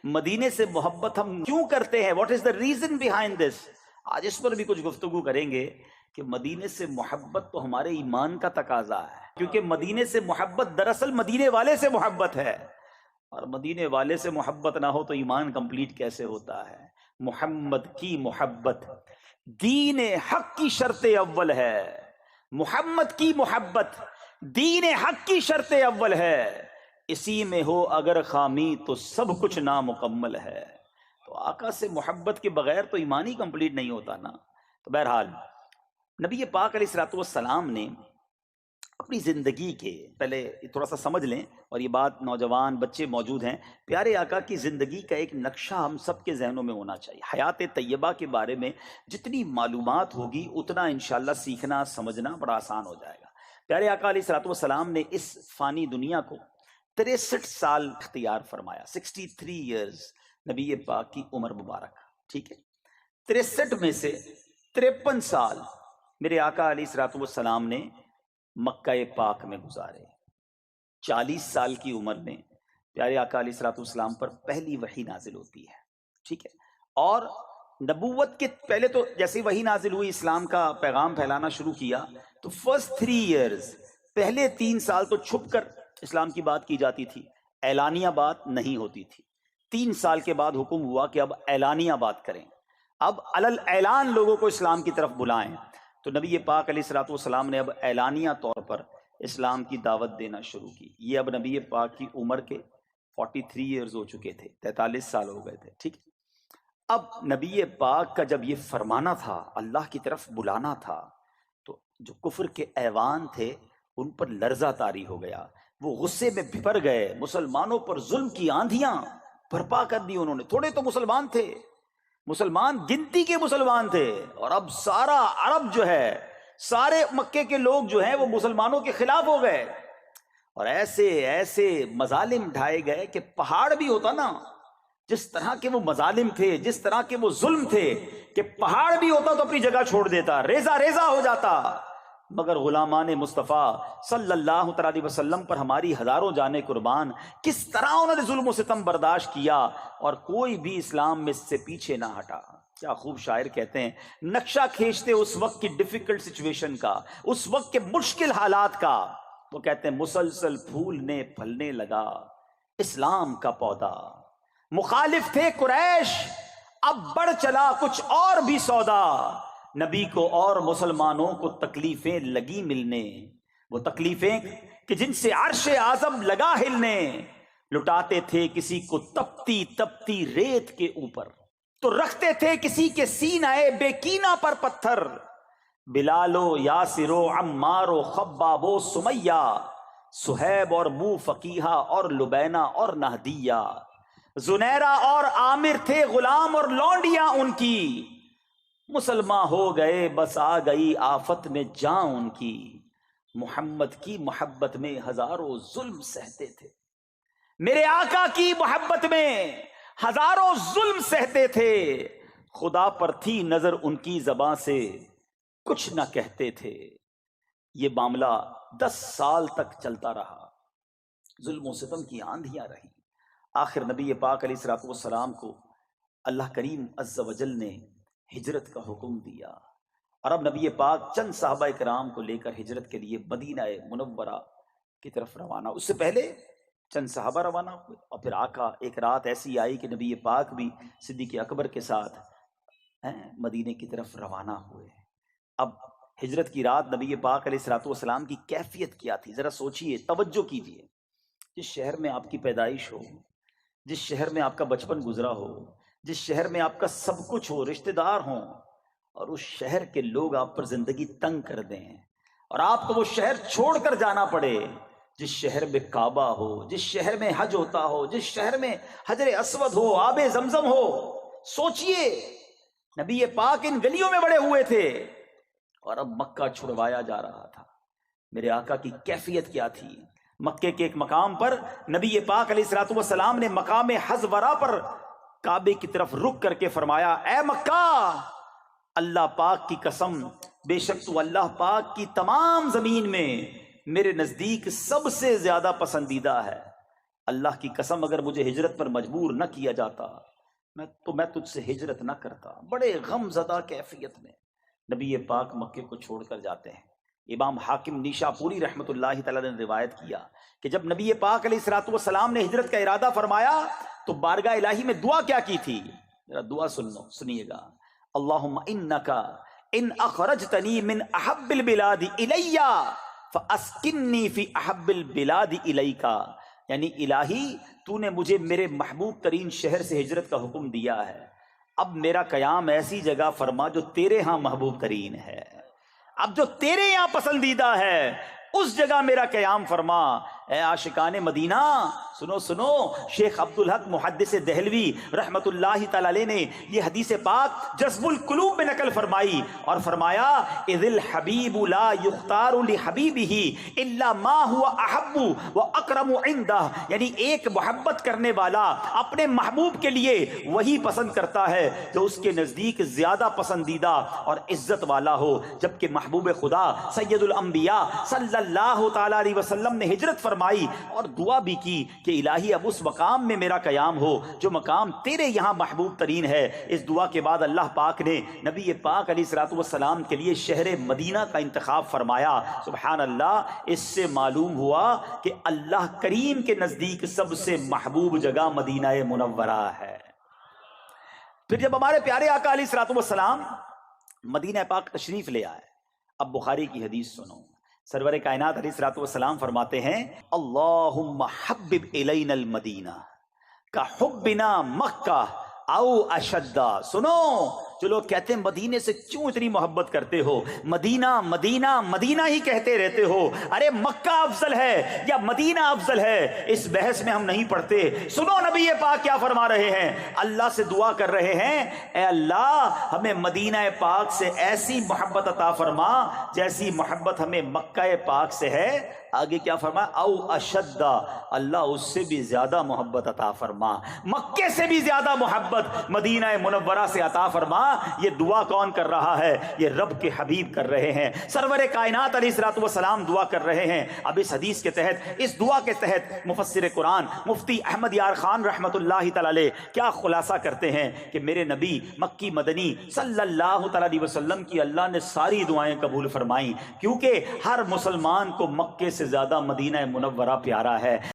مدینے سے محبت ہم کیوں کرتے ہیں؟ What is the reason behind this? آج اس پر بھی کچھ گفتگو کریں گے کہ مدینے سے محبت تو ہمارے ایمان کا تقاضا ہے، کیونکہ مدینے سے محبت دراصل مدینے والے سے محبت ہے، اور مدینے والے سے محبت نہ ہو تو ایمان کمپلیٹ کیسے ہوتا ہے؟ محمد کی محبت دین حق کی شرط اول ہے، محمد کی محبت دین حق کی شرط اول ہے، اسی میں ہو اگر خامی تو سب کچھ نامکمل ہے۔ تو آقا سے محبت کے بغیر تو ایمان ہی کمپلیٹ نہیں ہوتا نا۔ تو بہرحال نبی پاک علیہ الصلوۃ والسلام نے اپنی زندگی کے، پہلے تھوڑا سا سمجھ لیں، اور یہ بات نوجوان بچے موجود ہیں، پیارے آقا کی زندگی کا ایک نقشہ ہم سب کے ذہنوں میں ہونا چاہیے۔ حیات طیبہ کے بارے میں جتنی معلومات ہوگی اتنا انشاءاللہ سیکھنا سمجھنا بڑا آسان ہو جائے گا۔ پیارے آقا علیہ الصلوۃ والسلام نے اس فانی دنیا کو 63 سال اختیار فرمایا، 63 ایئرز نبی پاک کی عمر مبارک، ٹھیک ہے۔ 63 میں سے 53 سال میرے آقا علیہ الصلوۃ والسلام نے مکہ پاک میں گزارے۔ 40 سال کی عمر میں پیارے آقا علیہ الصلوۃ والسلام پر پہلی وحی نازل ہوتی ہے، ٹھیک ہے۔ اور نبوت کے پہلے تو جیسے وحی نازل ہوئی، اسلام کا پیغام پھیلانا شروع کیا، تو فرسٹ 3 ایئرز، پہلے 3 سال تو چھپ کر اسلام کی بات کی جاتی تھی، اعلانیہ بات نہیں ہوتی تھی۔ 3 سال کے بعد حکم ہوا کہ اب اعلانیہ بات کریں، اب علل اعلان لوگوں کو اسلام کی طرف بلائیں۔ تو نبی پاک علیہ الصلوۃ والسلام نے اب اعلانیہ طور پر اسلام کی دعوت دینا شروع کی۔ یہ اب نبی پاک کی عمر کے 43 ایئرز ہو چکے تھے، 43 سال ہو گئے تھے، ٹھیک۔ اب نبی پاک کا جب یہ فرمانا تھا، اللہ کی طرف بلانا تھا، تو جو کفر کے ایوان تھے ان پر لرزہ طاری ہو گیا، وہ غصے میں بھر گئے، مسلمانوں پر ظلم کی آندھیاں برپا کر دی انہوں نے۔ تھوڑے تو مسلمان تھے، مسلمان گنتی کے مسلمان تھے، اور اب سارا عرب جو ہے، سارے مکے کے لوگ جو ہیں وہ مسلمانوں کے خلاف ہو گئے، اور ایسے ایسے مظالم ڈھائے گئے کہ پہاڑ بھی ہوتا نا، جس طرح کے وہ مظالم تھے، جس طرح کے وہ ظلم تھے، کہ پہاڑ بھی ہوتا تو اپنی جگہ چھوڑ دیتا، ریزہ ریزہ ہو جاتا۔ مگر غلامان مصطفیٰ صلی اللہ علیہ وسلم پر ہماری ہزاروں جانیں قربان، کس طرح انہوں نے ظلم و ستم برداشت کیا، اور کوئی بھی اسلام میں سے پیچھے نہ ہٹا۔ کیا خوب شاعر کہتے ہیں، نقشہ کھینچتے اس وقت کی ڈیفیکلٹ سچویشن کا، اس وقت کے مشکل حالات کا، وہ کہتے ہیں مسلسل پھولنے پھلنے لگا اسلام کا پودا، مخالف تھے قریش اب بڑھ چلا کچھ اور بھی سودا، نبی کو اور مسلمانوں کو تکلیفیں لگی ملنے، وہ تکلیفیں کہ جن سے عرش اعظم لگا ہلنے، لٹاتے تھے کسی کو تپتی تپتی ریت کے اوپر، تو رکھتے تھے کسی کے سینہ بے کینہ پر پتھر، بلال و یاسر و عمار و خباب و سمیہ، صہیب اور بو فقیہہ اور لبینہ اور نہدیہ، زنیرہ اور عامر تھے غلام اور لونڈیاں ان کی، مسلمان ہو گئے بس آ گئی آفت میں جان ان کی، محمد کی محبت میں ہزاروں ظلم سہتے تھے، میرے آقا کی محبت میں ہزاروں ظلم سہتے تھے، خدا پر تھی نظر ان کی زباں سے کچھ نہ کہتے تھے۔ یہ معاملہ 10 سال تک چلتا رہا، ظلم و ستم کی آندھیاں رہی۔ آخر نبی پاک علیہ الصلوۃ والسلام کو اللہ کریم عز و جل نے ہجرت کا حکم دیا، اور اب نبی پاک چند صحابہ کرام کو لے کر ہجرت کے لیے مدینہ منورہ کی طرف روانہ۔ اس سے پہلے چند صحابہ روانہ ہوئے، اور پھر آقا ایک رات ایسی آئی کہ نبی پاک بھی صدیق اکبر کے ساتھ مدینے کی طرف روانہ ہوئے۔ اب ہجرت کی رات نبی پاک علیہ الصلوۃ والسلام کی کیفیت کیا تھی، ذرا سوچئے، توجہ کیجئے۔ جس شہر میں آپ کی پیدائش ہو، جس شہر میں آپ کا بچپن گزرا ہو، جس شہر میں آپ کا سب کچھ ہو، رشتہ دار ہوں، اور اس شہر کے لوگ آپ پر زندگی تنگ کر دیں، اور آپ کو وہ شہر چھوڑ کر جانا پڑے، جس شہر میں کعبہ ہو، جس شہر میں حج ہوتا ہو، جس شہر میں حجر اسود ہو، آب زمزم ہو، سوچئے نبی پاک ان گلیوں میں بڑے ہوئے تھے، اور اب مکہ چھڑوایا جا رہا تھا۔ میرے آقا کی کیفیت کیا تھی؟ مکے کے ایک مقام پر نبی پاک علیہ الصلوۃ والسلام نے مقام حزورہ پر کعبے کی طرف رک کر کے فرمایا، اے مکہ، اللہ پاک کی قسم، بے شک تو اللہ پاک کی تمام زمین میں میرے نزدیک سب سے زیادہ پسندیدہ ہے، اللہ کی قسم اگر مجھے ہجرت پر مجبور نہ کیا جاتا میں تجھ سے ہجرت نہ کرتا۔ بڑے غم زدہ کیفیت میں نبی پاک مکے کو چھوڑ کر جاتے ہیں۔ امام حاکم نیشاپوری رحمۃ اللہ تعالی نے روایت کیا کہ جب نبی پاک علیہ الصلوۃ والسلام نے ہجرت کا ارادہ فرمایا تو بارگاہ الہی میں دعا کیا کی تھی؟ ذرا دعا سنیے گا۔ اللہم انک ان اخرجتنی من احب البلاد الی فاسکنی فی احب البلاد الیک، یعنی الہی تو نے مجھے میرے محبوب ترین شہر سے ہجرت کا حکم دیا ہے، اب میرا قیام ایسی جگہ فرما جو تیرے ہاں محبوب ترین ہے، اب جو تیرے یہاں پسندیدہ ہے اس جگہ میرا قیام فرما۔ اے عاشقان مدینہ سنو سنو، شیخ عبدالحق محدث دہلوی رحمت اللہ تعالی علیہ نے یہ حدیث پاک جذب القلوب میں نقل فرمائی اور فرمایا اذ الحبیب لا یختار لحبیبہ الا ما هو احب واکرم عنده، یعنی ایک محبت کرنے والا اپنے محبوب کے لیے وہی پسند کرتا ہے جو اس کے نزدیک زیادہ پسندیدہ اور عزت والا ہو، جبکہ محبوب خدا سید الانبیاء صلی اللہ تعالی علیہ وسلم نے ہجرت فرمائی اور دعا بھی کی کہ الہی اب اس مقام میں میرا قیام ہو جو مقام تیرے یہاں محبوب ترین ہے۔ اس دعا کے بعد اللہ پاک نے نبی پاک علیہ الصلوۃ والسلام کے لیے شہر مدینہ کا انتخاب فرمایا۔ سبحان اللہ، اس سے معلوم ہوا کہ اللہ کریم کے نزدیک سب سے محبوب جگہ مدینہ منورہ ہے۔ پھر جب ہمارے پیارے آقا علیہ الصلوۃ والسلام مدینہ پاک تشریف لے آئے، اب بخاری کی حدیث سنو۔ سرور کائنات علیہ الصلوۃ والسلام فرماتے ہیں اللہم حبب الینا المدینہ کحبنا مکہ او اشد۔ سنو، جو لوگ کہتے ہیں مدینے سے کیوں اتنی محبت کرتے ہو، مدینہ مدینہ مدینہ ہی کہتے رہتے ہو، ارے مکہ افضل ہے یا مدینہ افضل ہے، اس بحث میں ہم نہیں پڑتے۔ سنو نبی پاک کیا فرما رہے ہیں، اللہ سے دعا کر رہے ہیں اے اللہ ہمیں مدینہ پاک سے ایسی محبت عطا فرما جیسی محبت ہمیں مکہ پاک سے ہے۔ آگے کیا فرمایا، او اشد، اللہ اس سے بھی زیادہ محبت عطا فرما، مکے سے بھی زیادہ محبت مدینہ منورہ سے عطا فرما۔ یہ دعا کون کر رہا ہے؟ یہ رب کے حبیب کر رہے ہیں، سرور کائنات علیہ الصلوۃ والسلام دعا کر رہے ہیں۔ اب اس حدیث کے تحت، اس دعا کے تحت مفسر قرآن مفتی احمد یار خان رحمت اللہ تعالی علیہ کیا خلاصہ کرتے ہیں کہ میرے نبی مکی مدنی صلی اللہ تعالی علیہ وسلم کی اللہ نے ساری دعائیں قبول فرمائیں، کیونکہ ہر مسلمان کو مکے سے زیادہ مدینہ منورہ پیارا ہے۔